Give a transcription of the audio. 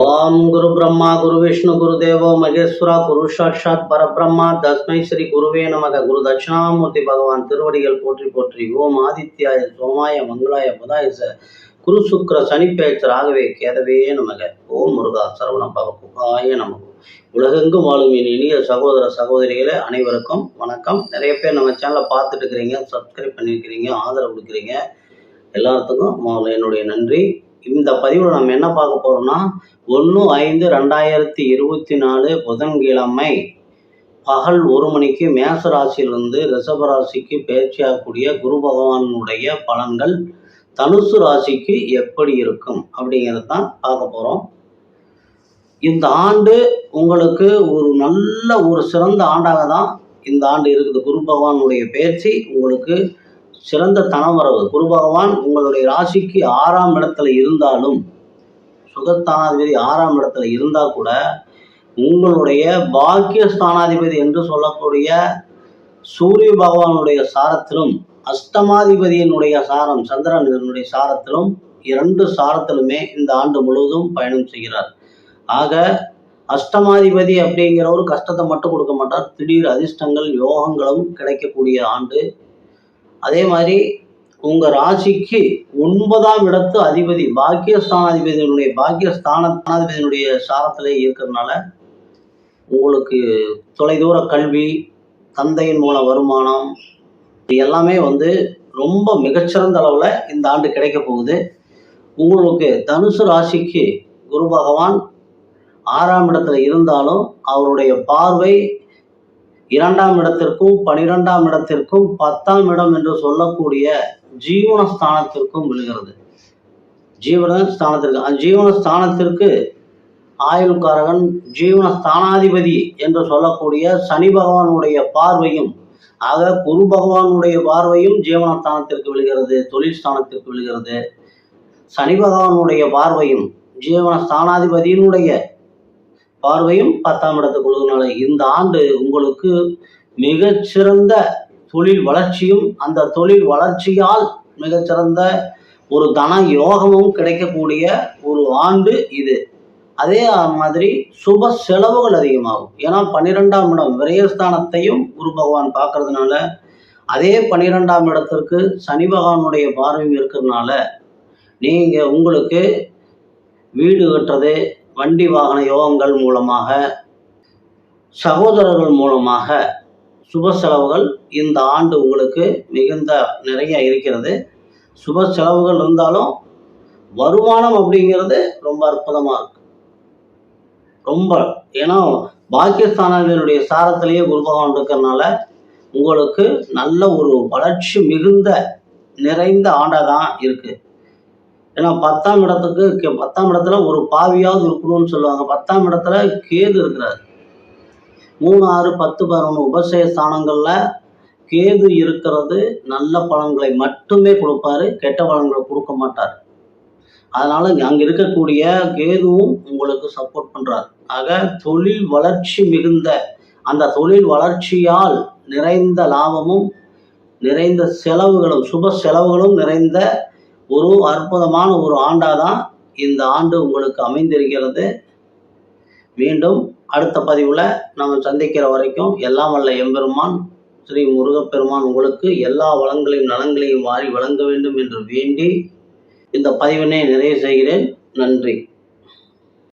ओम गुरु ब्रह्मा गुरु विष्णु गुरुदेवो महेश्वरा गुरु साक्षात परब्रह्मा तस्मै श्री गुरुवे नमः। गुरु दक्षिणामूर्ति भगवान திருவடிகள் போற்றி போற்றி। ஓம் ஆதித்யாய சோமாய மங்களாய புதாய குரு சுக்கிர சனி பேச்ச ராகவே கேதவே நமக। ஓம் முருகா சரவண பவகுகாய நமக। உலகெங்கும் வாழும் என் இனிய சகோதர சகோதரிகளே அனைவருக்கும் வணக்கம்। நிறைய பேர் நம்ம சேனலை பார்த்துட்டு இருக்கிறீங்க, சப்ஸ்கிரைப் பண்ணியிருக்கிறீங்க, ஆதரவு கொடுக்குறீங்க, எல்லாத்துக்கும் முதல்ல என்னுடைய நன்றி। இந்த பதிவில் நம்ம என்ன பார்க்க போறோம்னா 1/5/2024 புதன்கிழமை பகல் 1 மணிக்கு மேச ராசியிலிருந்து ரிஷப ராசிக்கு பயிற்சியாகக்கூடிய குரு பகவானுடைய பலன்கள் தனுசு ராசிக்கு எப்படி இருக்கும் அப்படிங்கிறது தான் பார்க்க போறோம்। இந்த ஆண்டு உங்களுக்கு ஒரு சிறந்த ஆண்டாக தான் இந்த ஆண்டு இருக்குது। குரு பகவானுடைய பயிற்சி உங்களுக்கு சிறந்த தனவரவு। குரு பகவான் உங்களுடைய ராசிக்கு 6ஆம் இடத்துல இருந்தாலும், சுகஸ்தானாதிபதி 6ஆம் இடத்துல இருந்தா கூட உங்களுடைய பாக்கிய ஸ்தானாதிபதி என்று சொல்லக்கூடிய சூரிய பகவானுடைய சாரத்திலும் அஷ்டமாதிபதியினுடைய சாரம் சந்திரனுடைய சாரத்திலும் 2 சாரத்திலுமே இந்த ஆண்டு முழுவதும் பயணம் செய்கிறார்। ஆக அஷ்டமாதிபதி அப்படிங்கிற ஒரு கஷ்டத்தை மட்டும் கொடுக்க மாட்டார், திடீர் அதிர்ஷ்டங்கள் யோகங்களும் கிடைக்கக்கூடிய ஆண்டு। அதே மாதிரி உங்க ராசிக்கு 9ஆம் இடத்து அதிபதி பாக்கியஸ்தானாதிபதியினுடைய சாரத்திலே இருக்கிறதுனால உங்களுக்கு தொலைதூர கல்வி, தந்தையின் மூல வருமானம், இது எல்லாமே ரொம்ப மிகச்சிறந்த அளவுல இந்த ஆண்டு கிடைக்க போகுது। உங்களுக்கு தனுசு ராசிக்கு குரு பகவான் 6ஆம் இடத்துல இருந்தாலும் அவருடைய பார்வை 2ஆம் இடத்திற்கும் 12ஆம் இடத்திற்கும் 10ஆம் இடம் என்று சொல்லக்கூடிய ஜீவனஸ்தானத்திற்கும் விழுகிறது। ஜீவனஸ்தானத்திற்கு ஆயுள்காரகன் ஜீவனஸ்தானாதிபதி என்று சொல்லக்கூடிய சனி பகவானுடைய பார்வையும், ஆக குரு பகவானுடைய பார்வையும் ஜீவனஸ்தானத்திற்கு விழுகிறது, தொழில் ஸ்தானத்திற்கு விழுகிறது। சனி பகவானுடைய பார்வையும் ஜீவனஸ்தானாதிபதியினுடைய பார்வையும் 10ஆம் இடத்துக்கு விழுகிறதுனால இந்த ஆண்டு உங்களுக்கு மிகச்சிறந்த தொழில் வளர்ச்சியும், அந்த தொழில் வளர்ச்சியால் மிகச்சிறந்த ஒரு தன யோகமும் கிடைக்கக்கூடிய ஒரு ஆண்டு இது। அதே மாதிரி சுப செலவுகள் அதிகமாகும்। ஏன்னா 12ஆம் இடம் விரயஸ்தானத்தையும் குரு பகவான் பார்க்கறதுனால, அதே 12ஆம் இடத்திற்கு சனி பகவானுடைய பார்வையும் இருக்கிறதுனால நீங்க உங்களுக்கு வீடு கட்டுறது, வண்டி வாகன யோகங்கள் மூலமாக, சகோதரர்கள் மூலமாக சுப செலவுகள் இந்த ஆண்டு உங்களுக்கு மிகுந்த நிறைய இருக்கிறது। சுப செலவுகள் இருந்தாலும் வருமானம் அப்படிங்கிறது ரொம்ப அற்புதமா இருக்கு। ஏன்னா பாக்கியஸ்தானங்களுடைய சாரத்திலேயே குரு பகவான் இருக்கிறதுனால உங்களுக்கு நல்ல ஒரு வளர்ச்சி மிகுந்த நிறைந்த ஆண்டாக தான் இருக்கு। ஏன்னா 10ஆம் இடத்துல ஒரு பாவியாவது இருக்கணும்னு சொல்லுவாங்க। 10ஆம் இடத்துல கேது இருக்கிறார்। 3, 6, 10, 11 உபசய ஸ்தானங்கள்ல கேது இருக்கிறது நல்ல பலன்களை மட்டுமே கொடுப்பாரு, கெட்ட பலன்களை கொடுக்க மாட்டார்। அதனால அங்க இருக்கக்கூடிய கேதுவும் உங்களுக்கு சப்போர்ட் பண்றார்। ஆக தொழில் வளர்ச்சி மிகுந்த, அந்த தொழில் வளர்ச்சியால் நிறைந்த லாபமும் நிறைந்த செலவுகளும், சுப செலவுகளும் நிறைந்த ஒரு அற்புதமான ஒரு ஆண்டாதான் இந்த ஆண்டு உங்களுக்கு அமைந்திருக்கிறது। மீண்டும் அடுத்த பதிவுல நம்ம சந்திக்கிற வரைக்கும் எல்லாம் வல்ல எம்பெருமான் ஸ்ரீ முருகப்பெருமான் உங்களுக்கு எல்லா வளங்களையும் நலங்களையும் வாரி வழங்க வேண்டும் என்று வேண்டி இந்த பதிவினை நிறைவு செய்கிறேன்। நன்றி।